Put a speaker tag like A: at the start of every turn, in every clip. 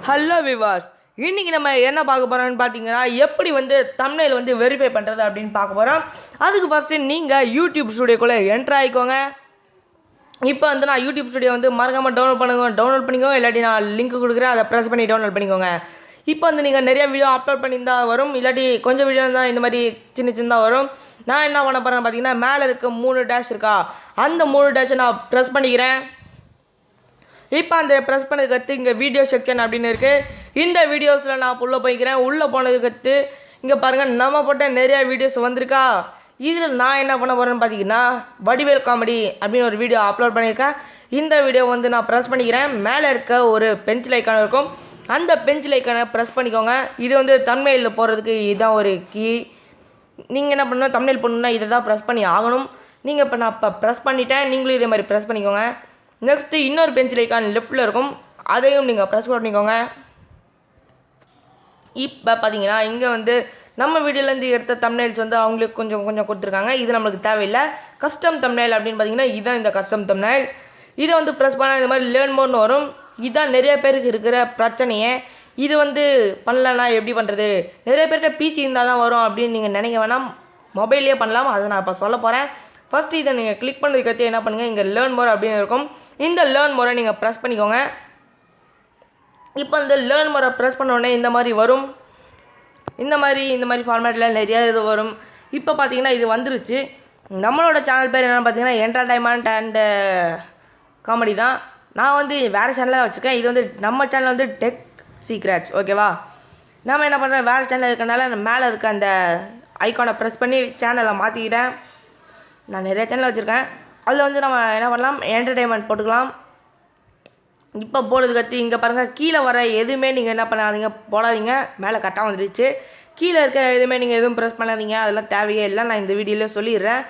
A: Hello viewers, இன்றைக்கி நம்ம என்ன பார்க்க போகிறோம்னு பார்த்தீங்கன்னா, எப்படி வந்து தம்ப்நெயில் வந்து வெரிஃபை பண்ணுறது அப்படின்னு பார்க்க போகிறோம். அதுக்கு ஃபஸ்ட்டு நீங்கள் யூடியூப் ஸ்டுடியோக்குள்ளே என்ட்ரு ஆகிக்கோங்க. இப்போ வந்து நான் யூடியூப் ஸ்டுடியோ வந்து மறக்காமல் டவுன்லோட் பண்ணிக்கோங்க. இல்லாட்டி நான் லிங்க் கொடுக்குறேன், அதை ப்ரெஸ் பண்ணி டவுன்லோட் பண்ணிக்கோங்க. இப்போ வந்து நீங்கள் நிறைய வீடியோ அப்லோட் பண்ணியிருந்தால் வரும், இல்லாட்டி கொஞ்சம் வீடியோ தான் இந்த மாதிரி சின்னதாக வரும். நான் என்ன பண்ண போகிறேன்னு பார்த்தீங்கன்னா, மேலே இருக்க 3 டேஷ் இருக்கா, அந்த 3 டேஷை நான் ப்ரெஸ் பண்ணிக்கிறேன். இப்போ அந்த ப்ரெஸ் பண்ணதுக்கு இங்கே வீடியோ செக்ஷன் அப்படின்னு இருக்குது. இந்த வீடியோஸில் நான் உள்ளே போய்க்கிறேன். உள்ளே போனதுக்கு இங்கே பாருங்கள், நம்ம போட்ட நிறையா வீடியோஸ் வந்திருக்கா. இதில் நான் என்ன பண்ண போகிறேன்னு பார்த்தீங்கன்னா, வடிவேல் காமெடி அப்படின்னு ஒரு வீடியோ அப்லோட் பண்ணியிருக்கேன். இந்த வீடியோ வந்து நான் ப்ரெஸ் பண்ணிக்கிறேன். மேலே இருக்க ஒரு பென்சில் ஐக்கான் இருக்கும், அந்த பென்சில் ஐக்கானை ப்ரெஸ் பண்ணிக்கோங்க. இது வந்து தம்ப்நெயிலில் போகிறதுக்கு இதுதான் ஒரு கீ. நீங்கள் என்ன பண்ணணும், தம்ப்நெயில் பண்ணணுன்னா இதை தான் ப்ரெஸ் பண்ணி ஆகணும். நீங்கள் இப்போ நான் இப்போ ப்ரெஸ் பண்ணிட்டேன், நீங்களும் இதே மாதிரி ப்ரெஸ் பண்ணிக்கோங்க. நெக்ஸ்ட்டு இன்னொரு பென்சில் ஐக்கான் லெஃப்ட்டில் இருக்கும், அதையும் நீங்கள் ப்ரெஸ் பண்ணிக்கோங்க. இப்போ பார்த்தீங்கன்னா இங்கே வந்து நம்ம வீடியோலேருந்து எடுத்த தம்ப்நெயில்ஸ் வந்து அவங்களுக்கு கொஞ்சம் கொடுத்துருக்காங்க. இது நம்மளுக்கு தேவையில்லை. கஸ்டம் தம்ப்நெயில் அப்படின்னு பார்த்தீங்கன்னா இதுதான் இந்த கஸ்டம் தம்ப்நெயில். இதை வந்து ப்ரெஸ் பண்ணால் இந்த மாதிரி லேர்ன் மோர்னு வரும். இதுதான் நிறைய பேருக்கு இருக்கிற பிரச்சனையே. இது வந்து பண்ணலன்னா எப்படி பண்ணுறது, நிறைய பேர்கிட்ட பிசி இருந்தால் தான் வரும் அப்படின்னு நீங்கள் நினைக்க வேணாம், மொபைல்லே பண்ணலாம். அதை நான் இப்போ சொல்ல போகிறேன். ஃபஸ்ட்டு இதை நீங்கள் கிளிக் பண்ணதுக்கு என்ன பண்ணுங்கள், இங்கே லேர்ன் மோர் அப்படின்னு இருக்கும், இந்த லேர்ன் மோரை நீங்கள் ப்ரெஸ் பண்ணிக்கோங்க. இப்போ இந்த லேர்ன் மோரை ப்ரெஸ் பண்ணோடனே இந்த மாதிரி வரும். இந்த மாதிரி ஃபார்மேட்டில் நிறையா இது வரும். இப்போ பார்த்தீங்கன்னா இது வந்துருச்சு. நம்மளோட சேனல் பேர் என்னென்னு பார்த்தீங்கன்னா என்டர்டைன்மெண்ட் அண்டு காமெடி தான். நான் வந்து வேறு சேனலாக வச்சுருக்கேன். இது வந்து நம்ம சேனல் வந்து டெக் சீக்ரெட்ஸ், ஓகேவா. நம்ம என்ன பண்ணுறோம், வேறு சேனல் இருக்கிறனால மேலே இருக்க அந்த ஐக்கானை ப்ரெஸ் பண்ணி சேனலை மாற்றிக்கிட்டேன். நான் நிறைய சேனல் வச்சுருக்கேன். அதில் வந்து நம்ம என்ன பண்ணலாம், என்டர்டைன்மெண்ட் போட்டுக்கலாம். இப்போ போடுறதுக்கு இங்கே பாருங்கள், கீழே வர எதுவுமே நீங்கள் என்ன பண்ணாதீங்க, போடாதீங்க. மேலே கரெக்டாக வந்துடுச்சு. கீழே இருக்க எதுவுமே நீங்கள் எதுவும் ப்ரெஸ் பண்ணாதீங்க, அதெல்லாம் தேவையே இல்லை. நான் இந்த வீடியோவில் சொல்லிடுறேன்.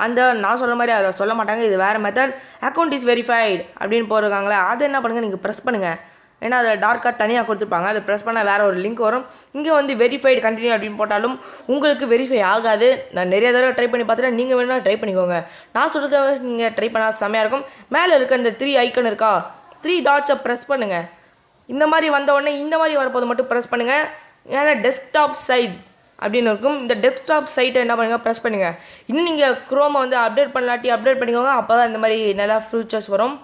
A: அந்த நான் சொல்கிற மாதிரி அதை சொல்ல மாட்டாங்க, இது வேறு மெத்தட். அக்கௌண்ட் இஸ் வெரிஃபைடு அப்படின்னு போட்டிருக்காங்களே, அதை என்ன பண்ணுங்கள், நீங்கள் ப்ரெஸ் பண்ணுங்கள். ஏன்னா அதை டார்க்காக தனியாக கொடுத்துருப்பாங்க, அதை ப்ரெஸ் பண்ணால் வேறு ஒரு லிங்க் வரும். இங்கே வந்து வெரிஃபைடு கண்டினியூ அப்படின்னு போட்டாலும் உங்களுக்கு வெரிஃபை ஆகாது. நான் நிறைய தடவை ட்ரை பண்ணி பார்த்துட்டேன், நீங்கள் வேணால் ட்ரை பண்ணிக்கோங்க. நான் சொல்கிறத நீங்கள் ட்ரை பண்ணால் செம்மையாக இருக்கும். மேலே இருக்க இந்த 3 ஐக்கன் இருக்கா, 3 டாட்ஸை ப்ரெஸ் பண்ணுங்கள். இந்த மாதிரி வந்த உடனே இந்த மாதிரி வரப்போது மட்டும் ப்ரெஸ் பண்ணுங்கள். ஏன்னா டெஸ்க்டாப் சைட் அப்படின்னு இருக்கும், இந்த டெஸ்க்டாப் சைட்டை என்ன பண்ணுங்கள், ப்ரெஸ் பண்ணுங்கள். இன்னும் நீங்கள் குரோமை வந்து அப்டேட் பண்ணிக்கோங்க. அப்போ தான் இந்த மாதிரி நல்லா ஃபியூச்சர்ஸ் வரும்.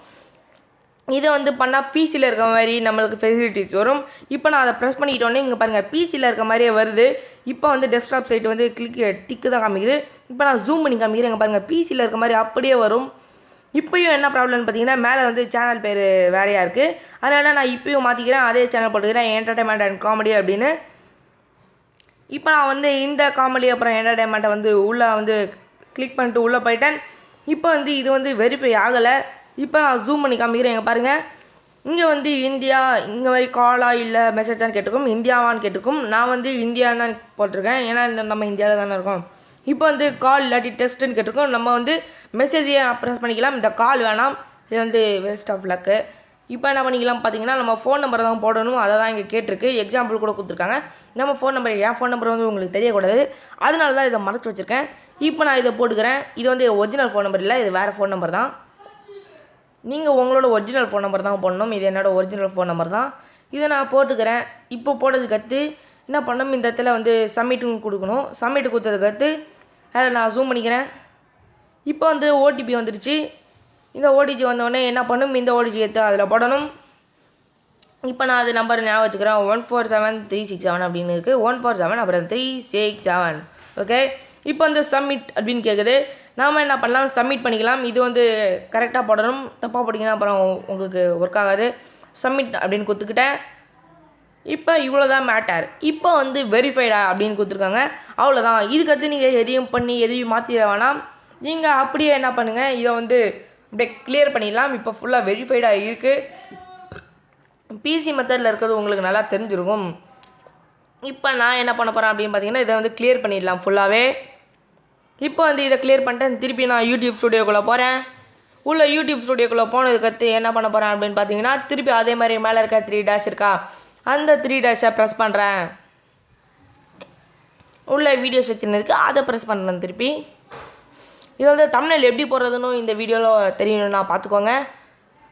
A: இதை வந்து பண்ணால் பிசியில் இருக்க மாதிரி நம்மளுக்கு ஃபெசிலிட்டிஸ் வரும். இப்போ நான் அதை ப்ரெஸ் பண்ணிக்கிட்டோன்னே இங்கே பாருங்கள், பிசியில் இருக்க மாதிரியே வருது. இப்போ வந்து டெஸ்க்டாப் சைட் வந்து டிக்கு தான் காமிக்குது. இப்போ நான் ஜூம் பண்ணி காமிக்கிறேன். இங்கே பாருங்கள், பிசியில் இருக்க மாதிரி அப்படியே வரும். இப்போயும் என்ன ப்ராப்ளம்னு பார்த்தீங்கன்னா, மேலே வந்து சேனல் பேர் வேறையாக இருக்குது. அதனால் நான் இப்போயும் மாற்றிக்கிறேன், அதே சேனல் போட்டுக்கிறேன், என்டர்டைன்மெண்ட் அண்ட் காமெடி அப்படின்னு. இப்போ நான் வந்து இந்த காமெடி அப்புறம் என்டர்டைன்மெண்ட்டை வந்து உள்ளே வந்து கிளிக் பண்ணிட்டு உள்ளே போயிட்டேன். இப்போ வந்து இது வந்து வெரிஃபை ஆகலை. இப்போ நான் ஜூம் பண்ணி காமிக்கிறேன். இங்கே பாருங்கள், இங்கே வந்து இந்தியா இங்கே மாதிரி காலா இல்லை மெசேஜான்னு கேட்டிருக்கும், இந்தியாவான்னு கேட்டிருக்கும். நான் வந்து இந்தியான்னு தான் போட்டிருக்கேன், ஏன்னா நம்ம இந்தியாவில் தானே இருக்கோம். இப்போ வந்து கால் இல்லாட்டி டெஸ்ட்டுன்னு கேட்டிருக்கோம். நம்ம வந்து மெசேஜையே ப்ரெஸ் பண்ணிக்கலாம், இந்த கால் வேணாம், இது வந்து வேஸ்ட் ஆஃப் லக்கு. இப்போ என்ன பண்ணிக்கலாம் பார்த்தீங்கன்னா, நம்ம ஃபோன் நம்பரை தான் போடணும், அதை தான் இங்கே கேட்டிருக்கு. எக்ஸாம்பிள் கூட கொடுத்துருக்காங்க. நம்ம ஃபோன் நம்பர், என் ஃபோன் நம்பர் வந்து உங்களுக்கு தெரியக்கூடாது, அதனால தான் இதை மறைச்சி வச்சுருக்கேன். இப்போ நான் இதை போட்டுக்கிறேன். இது வந்து ஒரிஜினல் ஃபோன் நம்பர் இல்லை, இது வேறு ஃபோன் நம்பர் தான். நீங்கள் உங்களோட ஒரிஜினல் ஃபோன் நம்பர் தான் போடணும். இது என்னோடய ஒரிஜினல் ஃபோன் நம்பர் தான். இதை நான் போட்டுக்கிறேன். இப்போ போட்டதுக்கு என்ன பண்ணணும், இந்த இடத்துல வந்து சப்மிட்டுன்னு கொடுக்கணும். சப்மிட்டு கொடுத்ததுக்கு அதில் நான் ஜூம் பண்ணிக்கிறேன். இப்போ வந்து ஓடிபி வந்துடுச்சு. இந்த ஓடிபி வந்தோடனே என்ன பண்ணணும், இந்த ஓடிபி எடுத்து அதில் போடணும். இப்போ நான் அது நம்பர் ஞாபகம் வச்சுக்கிறேன், 147367 அப்படின்னு இருக்குது. 147 அப்புறம் 367, ஓகே. இப்போ வந்து சப்மிட் அப்படின்னு கேட்குது. நாம் என்ன பண்ணலாம், சப்மிட் பண்ணிக்கலாம். இது வந்து கரெக்டாக போடணும், தப்பாக போட்டிங்கன்னா அப்புறம் உங்களுக்கு ஒர்க் ஆகாது. சப்மிட் அப்படின்னு கொடுத்துக்கிட்டேன். இப்போ இவ்வளோ தான் மேட்டர். இப்போ வந்து வெரிஃபைடா அப்படின்னு கொடுத்துருக்காங்க, அவ்வளோதான். இதுக்கடுத்து நீங்கள் எதையும் மாற்றிட வேணாம். நீங்கள் அப்படியே என்ன பண்ணுங்கள், இதை வந்து அப்படியே கிளியர் பண்ணிடலாம். இப்போ ஃபுல்லாக வெரிஃபைடாக இருக்குது. பிசி மெத்தடில் இருக்கிறது உங்களுக்கு நல்லா தெரிஞ்சிருக்கும். இப்போ நான் என்ன பண்ண போகிறேன் அப்படின்னு பார்த்தீங்கன்னா, இதை வந்து கிளியர் பண்ணிடலாம் ஃபுல்லாகவே. இப்போ வந்து இதை கிளியர் பண்ணிட்டேன். திருப்பி நான் யூடியூப் ஸ்டுடியோக்குள்ளே போகிறேன். உள்ள யூடியூப் ஸ்டுடியோக்குள்ளே போனதுக்கடுத்து என்ன பண்ண போகிறேன் அப்படின்னு பார்த்தீங்கன்னா, திருப்பி அதே மாதிரி மேலே இருக்க 3 டேஷ் இருக்கா, அந்த 3 டேஷை ப்ரெஸ் பண்ணுறேன். உள்ள வீடியோ செக்ஷன் இருக்குது, அதை ப்ரெஸ் பண்ணுறேன் திருப்பி. இது வந்து தம்ப்நெயில் எப்படி போடுறதுன்னு இந்த வீடியோவில் தெரியணும்னா பார்த்துக்கோங்க.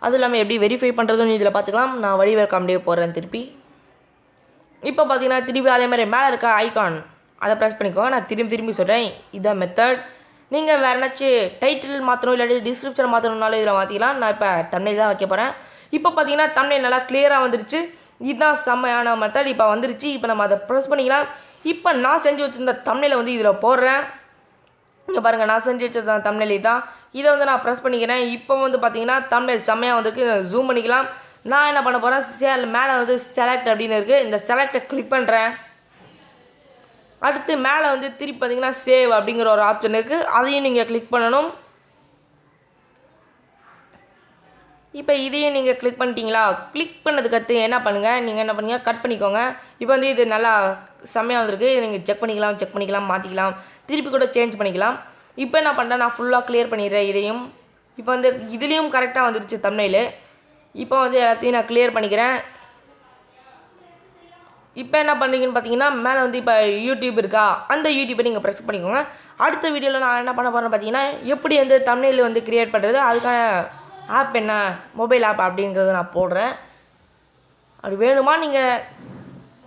A: அதுவும் இல்லாமல் எப்படி வெரிஃபை பண்ணுறதுன்னு இதில் பார்த்துக்கலாம். நான் வடிவேல் காமெடியை போடுறேன் திருப்பி. இப்போ பார்த்தீங்கன்னா திருப்பி அதே மாதிரி மேலே இருக்க ஐகான் அதை ப்ரெஸ் பண்ணிக்கோங்க. நான் திரும்பி சொல்கிறேன், இதான் மெத்தட். நீங்கள் வேறு ஏதாச்சும் டைட்டில் மாற்றணும் இல்லாட்டி டிஸ்கிரிப்ஷன் மாற்றணுன்னாலும் இதில் மாற்றிக்கலாம். நான் இப்போ தம்ப்நெயில் தான் வைக்க போகிறேன். இப்போ பார்த்தீங்கன்னா தம்ப்நெயில் நல்லா கிளியராக வந்துருச்சு. இதுதான் செம்மையான மெத்தட் இப்போ வந்துருச்சு. இப்போ நம்ம அதை ப்ரெஸ் பண்ணிக்கலாம். இப்போ நான் செஞ்சு வச்சுருந்த தம்ப்நெயிலை வந்து இதில் போடுறேன். இங்கே பாருங்கள், நான் செஞ்சு வச்ச தம்ப்நெயில் தான். இதை வந்து நான் ப்ரெஸ் பண்ணிக்கிறேன். இப்போ வந்து பார்த்தீங்கன்னா தம்ப்நெயில் செம்மையாக வந்துருக்கு. ஜூம் பண்ணிக்கலாம். நான் என்ன பண்ண போகிறேன், மேலே வந்து செலக்ட் அப்படின்னு இருக்குது. இந்த செலக்டை கிளிக் பண்ணுறேன். அடுத்து மேலே வந்து திருப்பி பார்த்தீங்கன்னா சேவ் அப்படிங்கிற ஒரு ஆப்ஷன் இருக்குது. அதையும் நீங்கள் கிளிக் பண்ணணும். இப்போ இதையும் நீங்கள் கிளிக் பண்ணிட்டீங்களா? கிளிக் பண்ணதுக்கடுத்து என்ன பண்ணுங்கள், நீங்கள் என்ன பண்ணுங்கள், கட் பண்ணிக்கோங்க. இப்போ வந்து இது நல்லா செம்மையாக வந்திருக்கு. இதை நீங்கள் செக் பண்ணிக்கலாம், மாற்றிக்கலாம், திருப்பி கூட சேஞ்ச் பண்ணிக்கலாம். இப்போ என்ன பண்ணுறேன், நான் ஃபுல்லாக கிளியர் பண்ணிடுறேன் இதையும். இப்போ வந்து இதுலேயும் கரெக்டாக வந்துடுச்சு தம்ப்நெயில். இப்போ வந்து எல்லாத்தையும் நான் கிளியர் பண்ணிக்கிறேன். இப்போ என்ன பண்ணுறீங்கன்னு பார்த்தீங்கன்னா மேலே வந்து இப்போ யூடியூப் இருக்கா, அந்த யூடியூப்பை நீங்கள் ப்ரெஸ் பண்ணிக்கோங்க. அடுத்த வீடியோவில் நான் என்ன பண்ண போகிறேன்னு பார்த்தீங்கன்னா எப்படி வந்து தம்ப்நெயில் வந்து க்ரியேட் பண்ணுறது, அதுக்கான ஆப் என்ன, மொபைல் ஆப் அப்படிங்கிறத நான் போடுறேன். அப்படி வேணுமா நீங்கள்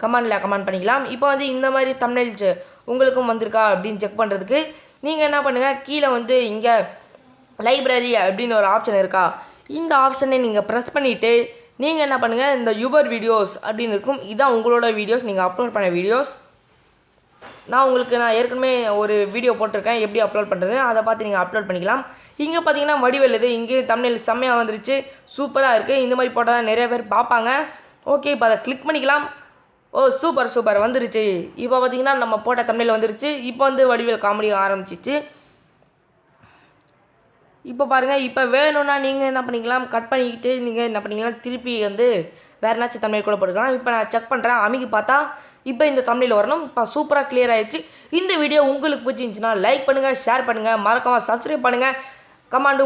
A: கமெண்ட் பண்ணிக்கலாம். இப்போ வந்து இந்த மாதிரி தம்ப்நெயில்ஸ் உங்களுக்கும் வந்திருக்கா அப்படின்னு செக் பண்ணுறதுக்கு நீங்கள் என்ன பண்ணுங்கள், கீழே வந்து இங்கே லைப்ரரி அப்படின்னு ஒரு ஆப்ஷன் இருக்கா, இந்த ஆப்ஷனை நீங்கள் ப்ரெஸ் பண்ணிவிட்டு நீங்கள் என்ன பண்ணுங்கள், இந்த யுவர் வீடியோஸ் அப்படின்னு இருக்கும். இதுதான் உங்களோட வீடியோஸ், நீங்கள் அப்லோட் பண்ண வீடியோஸ். நான் ஏற்கனவே ஒரு வீடியோ போட்டிருக்கேன் எப்படி அப்லோட் பண்ணுறது, அதை பார்த்து நீங்கள் அப்லோட் பண்ணிக்கலாம். இங்கே பார்த்தீங்கன்னா வடிவெழுது, இங்கே தம்ப்நெயில் செம்மையாக வந்துருச்சு, சூப்பராக இருக்குது. இந்த மாதிரி போட்டால் தான் நிறைய பேர் பார்ப்பாங்க. ஓகே, இப்போ அதை கிளிக் பண்ணிக்கலாம். ஓ சூப்பர் வந்துருச்சு. இப்போ பார்த்தீங்கன்னா நம்ம போட்ட தம்ப்நெயில் வந்துருச்சு. இப்போ வந்து வடிவேல் காமெடி ஆரம்பிச்சிச்சு. இப்போ பாருங்கள், இப்போ வேணும்னா நீங்கள் என்ன பண்ணிக்கலாம், கட் பண்ணிக்கிட்டு நீங்கள் என்ன பண்ணிக்கலாம், திருப்பி வந்து வேறு ஏதாச்சும் தம்ப்நெயில் கூட போட்டுக்கலாம். இப்போ நான் செக் பண்ணுறேன், அமைக்கி பார்த்தா இப்போ இந்த தம்ப்நெயில் வரணும். இப்போ சூப்பராக கிளியர் ஆகிடுச்சு. இந்த வீடியோ உங்களுக்கு பிடிச்சிருந்துச்சுன்னா லைக் பண்ணுங்கள், ஷேர் பண்ணுங்கள், மறக்காமல் சப்ஸ்கிரைப் பண்ணுங்கள், கமெண்டும்